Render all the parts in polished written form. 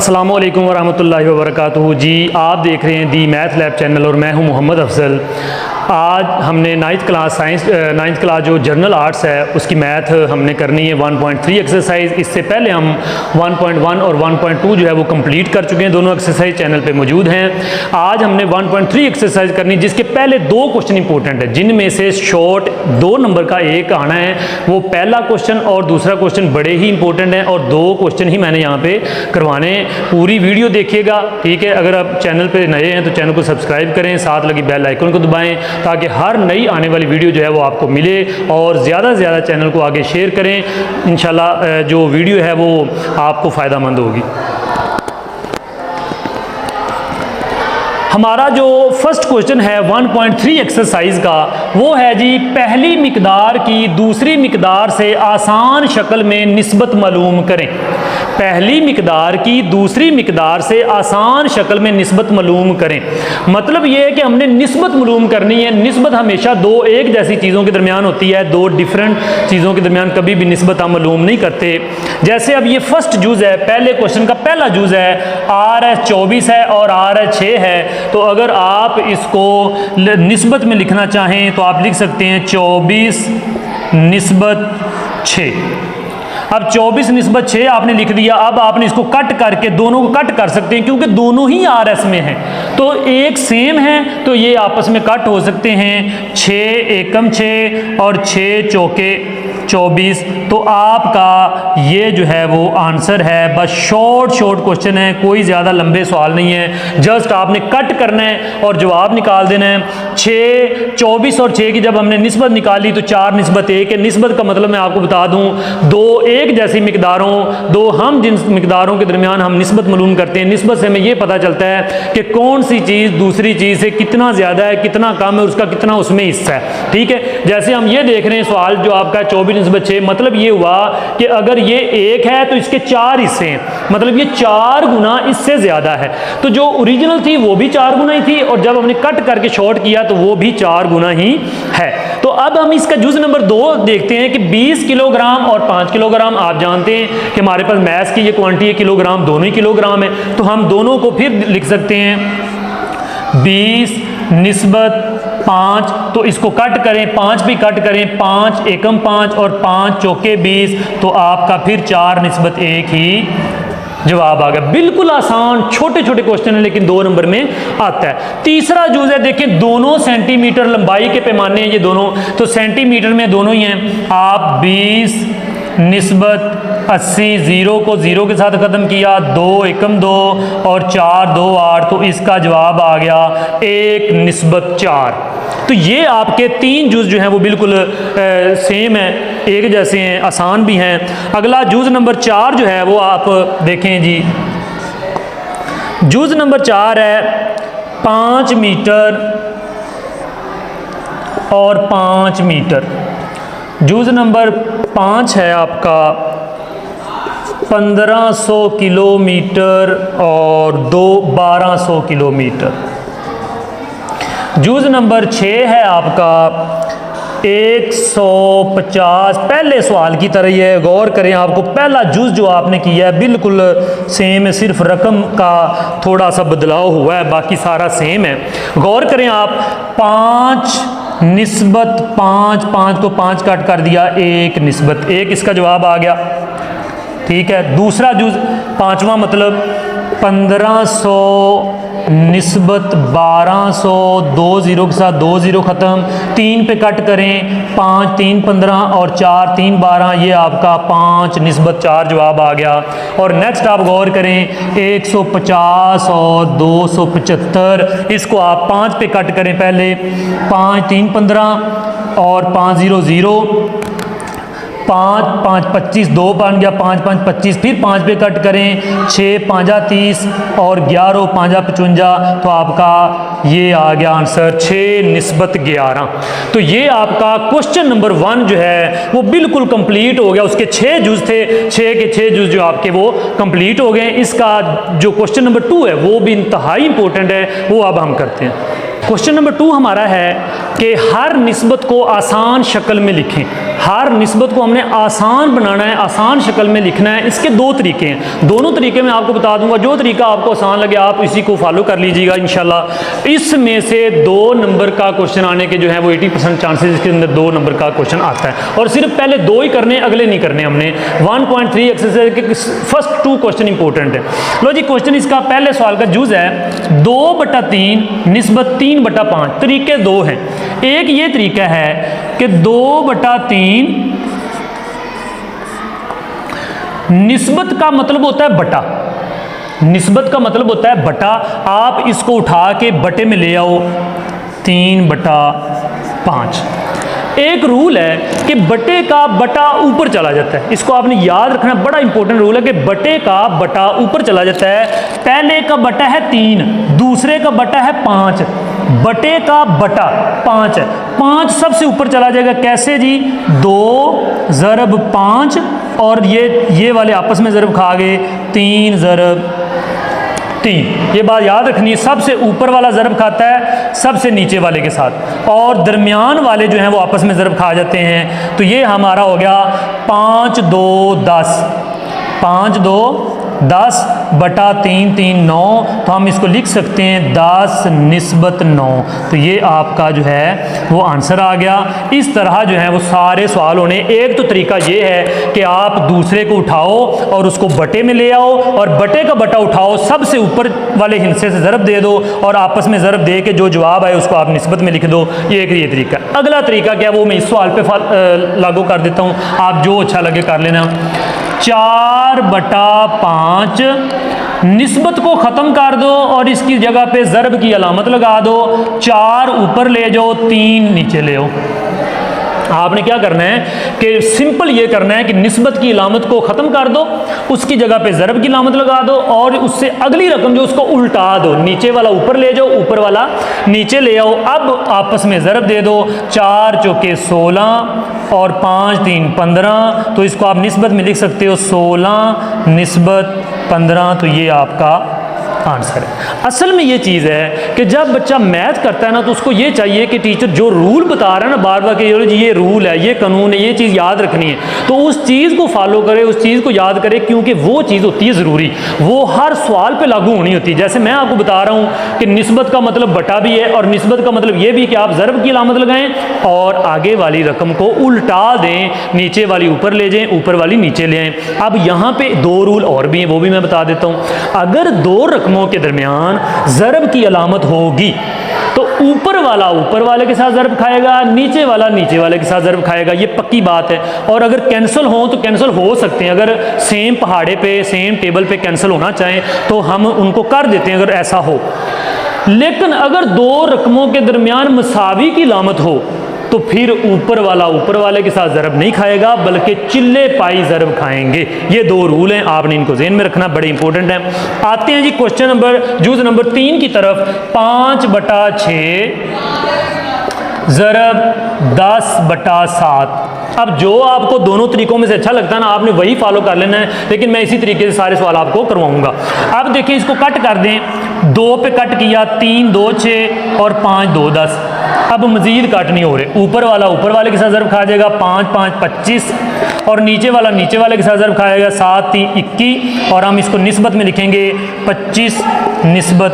अस्सलामु अलैकुम वरहमतुल्लाहि वबरकातुहू। जी आप देख रहे हैं दी मैथ लैब चैनल और मैं हूं मोहम्मद अफजल। आज हमने नाइन्थ क्लास जो जर्नल आर्ट्स है उसकी मैथ हमने करनी है 1.3 एक्सरसाइज। इससे पहले हम 1.1 और 1.2 जो है वो कंप्लीट कर चुके हैं। दोनों एक्सरसाइज चैनल पे मौजूद हैं। आज हमने 1.3 एक्सरसाइज करनी, जिसके पहले दो क्वेश्चन इंपॉर्टेंट है, जिनमें से शॉर्ट 2 नंबर का एक आना है। वो पहला क्वेश्चन और दूसरा क्वेश्चन बड़े ही इंपॉर्टेंट हैं और 2 क्वेश्चन ही मैंने यहाँ पे करवाने। पूरी वीडियो देखिएगा, ठीक है। अगर आप चैनल पे नए हैं तो चैनल को सब्सक्राइब करें, साथ लगी बेल आइकन को दबाएं ताकि हर नई आने वाली वीडियो जो है वो आपको मिले, और ज़्यादा से ज़्यादा चैनल को आगे शेयर करें। इंशाल्लाह जो वीडियो है वो आपको फ़ायदेमंद होगी। हमारा जो फर्स्ट क्वेश्चन है 1.3 एक्सरसाइज का, वो है जी, पहली मिकदार की दूसरी मिकदार से आसान शक्ल में निस्बत मालूम करें। पहली मिकदार की दूसरी मिकदार से आसान शक्ल में निस्बत मालूम करें। मतलब ये है कि हमने निस्बत मालूम करनी है। निस्बत हमेशा दो एक जैसी चीज़ों के दरमियान होती है, दो डिफरेंट चीज़ों के दरमियान कभी भी निस्बत हम मालूम नहीं करते। जैसे अब ये फर्स्ट जूज़ है, पहले क्वेश्चन का पहला जूज़ है, आर है 24 है और आर है 6 है। तो अगर आप इसको निस्बत में लिखना चाहें तो आप लिख सकते हैं 24 निस्बत 6। अब 24 निस्बत 6 आपने लिख दिया। अब आपने इसको कट करके दोनों को कट कर सकते हैं, क्योंकि दोनों ही आर एस में हैं तो एक सेम है, तो ये आपस में कट हो सकते हैं। 6 एकम 6 और 6 चौके 24। तो आपका ये जो है वो आंसर है। बस शॉर्ट क्वेश्चन है, कोई ज़्यादा लंबे सवाल नहीं है। जस्ट आपने कट करना है और जवाब निकाल देना है। 6 24 और 6 की जब हमने निस्बत निकाली तो 4 निस्बत 1 है। निस्बत का मतलब मैं आपको बता दूं, दो एक जैसी मिकदारों, दो हम जिन मिकदारों के दरमियान हम निस्बत मालूम करते हैं। निस्बत से हमें ये पता चलता है कि कौन सी चीज़ दूसरी चीज़ से कितना ज़्यादा है, कितना कम है, उसका कितना उसमें हिस्सा है। ठीक है, जैसे हम ये देख रहे हैं सवाल जो आपका 24 निस्बत 6, मतलब ये हुआ कि अगर ये 1 है तो इसके 4 हिस्से हैं, मतलब ये 4 गुना इससे ज़्यादा है। तो जो ओरिजिनल थी वो भी 4 गुना ही थी, और जब हमने कट करके शॉर्ट किया तो वो भी 4 गुना ही है। तो अब हम इसका जुज़ नंबर 2 देखते हैं कि 20 किलोग्राम और 5 किलोग्राम। आप जानते हैं कि हमारे पास मैथ्स की ये क्वांटिटी है किलोग्राम, दोनों ही किलोग्राम है। तो हम दोनों को फिर लिख सकते हैं 20 निस्बत 5। तो इसको कट करें, 5 भी कट करें, 5 एकम 5 और 5 चौके 20। तो आपका फिर 4 निस्बत 1 ही जवाब आ गया। बिल्कुल आसान छोटे छोटे क्वेश्चन है, लेकिन 2 नंबर में आता है। तीसरा जूज़ है, देखिए दोनों सेंटीमीटर लंबाई के पैमाने हैं ये दोनों, तो सेंटीमीटर में दोनों ही हैं। आप 20 निस्बत 80, 0 को 0 के साथ ख़त्म किया, 2 एकम 2 और 4 2 8। तो इसका जवाब आ गया 1 निस्बत 4। तो ये आपके 3 जूज़ जो हैं वो बिल्कुल सेम है, एक जैसे हैं, आसान भी हैं। अगला जूज़ नंबर 4 जो है वो आप देखें जी। जूज़ नंबर 4 है 5 मीटर और 5 मीटर। जूज़ नंबर 5 है आपका 1500 किलोमीटर और 1200 किलोमीटर। जूज़ नंबर 6 है आपका 150। पहले सवाल की तरह ही है, गौर करें। आपको पहला जूज़ जो आपने किया है बिल्कुल सेम है, सिर्फ रकम का थोड़ा सा बदलाव हुआ है, बाकी सारा सेम है। गौर करें आप, 5 निस्बत 5, 5 को 5 कट कर दिया, 1 निस्बत 1, इसका जवाब आ गया। ठीक है, दूसरा जूज़ 5वां मतलब 1500 निस्बत 1200, 2 0 के साथ 2 0 ख़त्म, 3 पे कट करें, 5 3 15 और 4 3 12, ये आपका 5 निस्बत 4 जवाब आ गया। और नेक्स्ट आप गौर करें 150 और 275, इसको आप 5 पे कट करें पहले, 5 3 15 और 5 0 0, 5 5 25, 2 बन गया, 5 5 25, फिर 5 पे कट करें, 6 5 30 और 11 5 55। तो आपका ये आ गया आंसर 6 निस्बत 11। तो ये आपका क्वेश्चन नंबर 1 जो है वो बिल्कुल कंप्लीट हो गया। उसके 6 जूज़ थे, 6 के 6 जूज़ जो आपके वो कंप्लीट हो गए। इसका जो क्वेश्चन नंबर 2 है वो भी इंतहाई इंपॉर्टेंट है, वो अब हम करते हैं। क्वेश्चन नंबर 2 हमारा है कि हर निस्बत को आसान शक्ल में लिखें। हर निस्बत को हमने आसान बनाना है, आसान शक्ल में लिखना है। इसके दो तरीके हैं, दोनों तरीके मैं आपको बता दूंगा। जो तरीका आपको आसान लगे आप इसी को फॉलो कर लीजिएगा इंशाल्लाह। इसमें से 2 नंबर का क्वेश्चन आने के जो है वो 80% चांसेस इसके अंदर 2 नंबर का क्वेश्चन आता है। और सिर्फ पहले 2 ही करने, अगले नहीं करने हमने। 1.3 एक्सरसाइज के फर्स्ट 2 क्वेश्चन इंपॉर्टेंट है। लो जी, क्वेश्चन इसका पहले सवाल का जुज है 2/3 निस्बत 3/5। तरीके 2 हैं। एक ये तरीका है कि 2/3 निस्बत का मतलब होता है बटा, निस्बत का मतलब होता है बटा। आप इसको उठा के बटे में ले आओ 3/5। एक रूल है कि बटे का बटा ऊपर चला जाता है, इसको आपने याद रखना, बड़ा इंपॉर्टेंट रूल है कि बटे का बटा ऊपर चला जाता है। पहले का बटा है 3, दूसरे का बटा है 5, बटे का बटा 5 है, 5 सबसे ऊपर चला जाएगा। कैसे जी? 2 ज़रब 5 और ये वाले आपस में ज़रब खा गए 3 ज़रब 3। ये बात याद रखनी है, सबसे ऊपर वाला ज़रब खाता है सबसे नीचे वाले के साथ, और दरमियान वाले जो हैं वो आपस में ज़रब खा जाते हैं। तो ये हमारा हो गया 5 2 10, 5 2 10 बटा 3 3 9। तो हम इसको लिख सकते हैं 10 निस्बत 9। तो ये आपका जो है वो आंसर आ गया। इस तरह जो है वो सारे सवाल होने। एक तो तरीका ये है कि आप दूसरे को उठाओ और उसको बटे में ले आओ, और बटे का बटा उठाओ, सबसे ऊपर वाले हिस्से से ज़रब दे दो, और आपस में ज़रब दे के जो जवाब आए उसको आप निस्बत में लिख दो। ये एक ये तरीका। अगला तरीका क्या है वो मैं इस सवाल पे लागू कर देता हूँ, आप जो अच्छा लगे कर लेना। 4/5 निस्बत को ख़त्म कर दो और इसकी जगह पे ज़रब की अलामत लगा दो। 4 ऊपर ले जाओ, 3 नीचे ले आओ। आपने क्या करना है कि सिंपल ये करना है कि निस्बत की अलामत को ख़त्म कर दो, उसकी जगह पे ज़रब की अलामत लगा दो, और उससे अगली रकम जो उसको उल्टा दो, नीचे वाला ऊपर ले जाओ, ऊपर वाला नीचे ले आओ। अब आपस में ज़रब दे दो, 4 चौके 16 और 5 3 15। तो इसको आप निस्बत में लिख सकते हो 16 निस्बत 15। तो ये आपका आंसर है। असल में ये चीज़ है कि जब बच्चा मैथ करता है ना, तो उसको ये चाहिए कि टीचर जो रूल बता रहा है ना बार बार कि ये रूल है, ये कानून है, ये चीज़ याद रखनी है, तो उस चीज़ को फॉलो करे, उस चीज़ को याद करे, क्योंकि वो चीज़ होती है ज़रूरी, वो हर सवाल पे लागू होनी होती है। जैसे मैं आपको बता रहा हूँ कि निस्बत का मतलब बटा भी है, और निस्बत का मतलब ये भी कि आप ज़रब की अलामत लगाएं और आगे वाली रकम को उल्टा दें, नीचे वाली ऊपर ले जाएं, ऊपर वाली नीचे ले आएँ। अब यहाँ पे 2 रूल और भी हैं, वो भी मैं बता देता हूँ। अगर 2 रकमों के दरमियान ज़रब की अलामत होगी तो ऊपर वाला ऊपर वाले के साथ ज़रब खाएगा, नीचे वाला नीचे वाले के साथ ज़रब खाएगा, ये पक्की बात है। और अगर कैंसिल हो तो कैंसिल हो सकते हैं, अगर सेम पहाड़े पे सेम टेबल पे कैंसिल होना चाहें तो हम उनको कर देते हैं, अगर ऐसा हो। लेकिन अगर 2 रकमों के दरमियान मसावी की अलामत हो तो फिर ऊपर वाला ऊपर वाले के साथ ज़रब नहीं खाएगा, बल्कि चिल्ले पाई ज़रब खाएंगे। ये 2 रूल हैं, आपने इनको ज़हन में रखना, बड़े इंपॉर्टेंट हैं। आते हैं जी क्वेश्चन नंबर जूज नंबर 3 की तरफ। 5/6 ज़रब 10/7। अब जो आपको दोनों तरीकों में से अच्छा लगता है ना, आपने वही फॉलो कर लेना है, लेकिन मैं इसी तरीके से सारे सवाल आपको करवाऊंगा। अब देखिए, इसको कट कर दें, 2 पे कट किया, 3 2 6 और 5 2 10। अब मजीद कट नहीं हो रहे, ऊपर वाला ऊपर वाले के साथ ज़रब खा जाएगा 5 5 25, और नीचे वाला नीचे वाले के साथ ज़रब खाएगा 7 3 21, और हम इसको निस्बत में लिखेंगे 25 निस्बत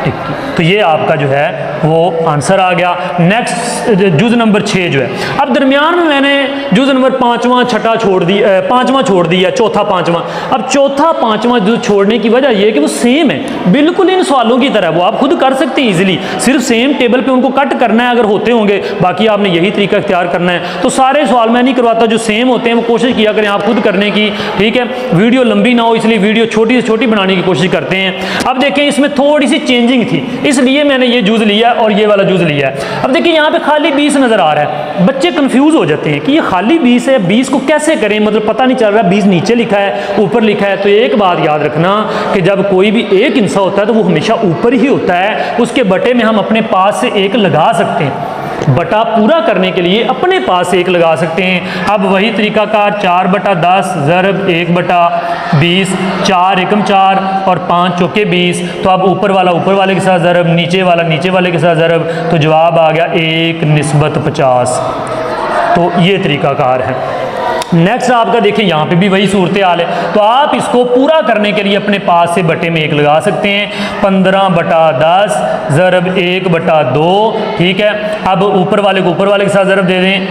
21। तो ये आपका जो है वो आंसर आ गया। नेक्स्ट जुज नंबर 6 जो है, अब दरमियान में मैंने जुज नंबर 5वां छठा छोड़ दी, 5वां छोड़ दिया, चौथा 5वां। अब चौथा 5वां जुज छोड़ने की वजह यह है कि वो सेम है, बिल्कुल इन सवालों की तरह, वो आप खुद कर सकते हैं इजीली, सिर्फ सेम टेबल पे उनको कट करना है अगर होते होंगे, बाकी आपने यही तरीका इख्तियार करना है। तो सारे सवाल मैं नहीं करवाता, जो सेम होते हैं वो कोशिश किया करें आप खुद करने की, ठीक है। वीडियो लंबी ना हो इसलिए वीडियो छोटी से छोटी बनाने की कोशिश करते हैं। अब देखें, इसमें थोड़ी सी चेंजिंग थी, इसलिए मैंने ये जूज लिया और ये वाला जूज लिया है। अब देखिए, यहाँ पे खाली 20 नजर आ रहा है, बच्चे कंफ्यूज हो जाते हैं कि ये खाली 20 है, 20 को कैसे करें, मतलब पता नहीं चल रहा 20 नीचे लिखा है ऊपर लिखा है। तो एक बात याद रखना कि जब कोई भी एक हिस्सा होता है तो वो हमेशा ऊपर ही होता है, उसके बटे में हम अपने पास से 1 लगा सकते हैं, बटा पूरा करने के लिए अपने पास 1 लगा सकते हैं। अब वही तरीकाकार 4/10 ज़रब 1/20, 4 एकम 4 और 5 चौके 20। तो अब ऊपर वाला ऊपर वाले के साथ ज़रब, नीचे वाला नीचे वाले के साथ ज़रब, तो जवाब आ गया 1 निस्बत 50। तो ये तरीकाकार है। नेक्स्ट आपका देखिए यहाँ पे भी वही सूरत हाल है, तो आप इसको पूरा करने के लिए अपने पास से बटे में 1 लगा सकते हैं। 15/10 ज़रब 1/2, ठीक है। अब ऊपर वाले को ऊपर वाले के साथ ज़रब दे दें,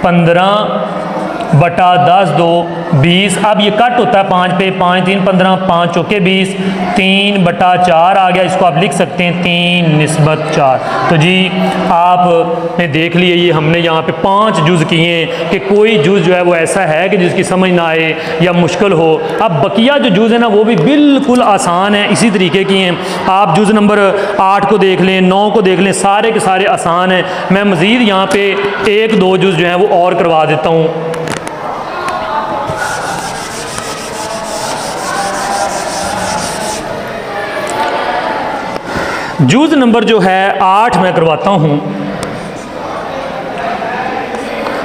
15/10 2 20। अब ये कट होता है 5 पे, 5 3 15, 5 चौके 20, 3/4 आ गया। इसको आप लिख सकते हैं 3/4। तो जी आपने देख लिए, ये हमने यहाँ पे 5 जुज़ किए हैं कि कोई जुज़ जो है वो ऐसा है कि जिसकी समझ ना आए या मुश्किल हो। अब बकिया जो जुज़ है ना वो भी बिल्कुल आसान है, इसी तरीके की हैं। आप जुज़ नंबर 8 को देख लें, 9 को देख लें, सारे के सारे आसान हैं। मैं मज़ीद यहाँ पे 1-2 जुज़ जो हैं वो और करवा देता हूँ। जुज़ नंबर जो है 8 मैं करवाता हूँ।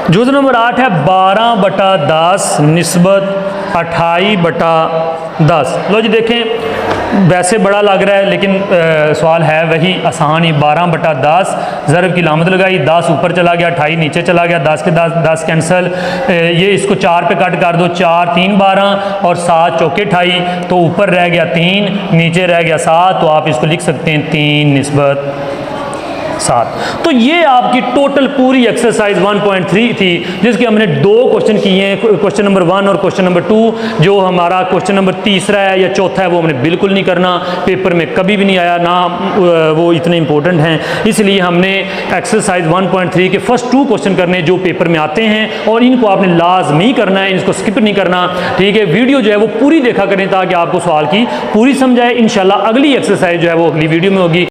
जुज़ नंबर 8 है 12/10 निस्बत 28/10। लो जी देखें, वैसे बड़ा लग रहा है लेकिन सवाल है वही आसान ही। 12/10 ज़रब की लामत लगाई, 10 ऊपर चला गया, 28 नीचे चला गया, 10 के 10 कैंसिल। ये इसको 4 पे कट कर दो, 4 3 12 और 7 चौके 28, तो ऊपर रह गया 3, नीचे रह गया 7, तो आप इसको लिख सकते हैं 3/7। तो ये आपकी टोटल पूरी एक्सरसाइज 1.3 थी, जिसके हमने 2 क्वेश्चन किए हैं, क्वेश्चन नंबर 1 और क्वेश्चन नंबर 2। जो हमारा क्वेश्चन नंबर तीसरा है या चौथा है वो हमने बिल्कुल नहीं करना, पेपर में कभी भी नहीं आया, ना वो इतने इंपॉर्टेंट हैं। इसलिए हमने एक्सरसाइज 1.3 के फर्स्ट 2 क्वेश्चन करने जो पेपर में आते हैं, और इनको आपने लाजमी करना है, इनको स्किप नहीं करना, ठीक है। वीडियो जो है वो पूरी देखा करें ताकि आपको सवाल की पूरी समझ आए। इंशाल्लाह अगली एक्सरसाइज जो है वो अगली वीडियो में होगी।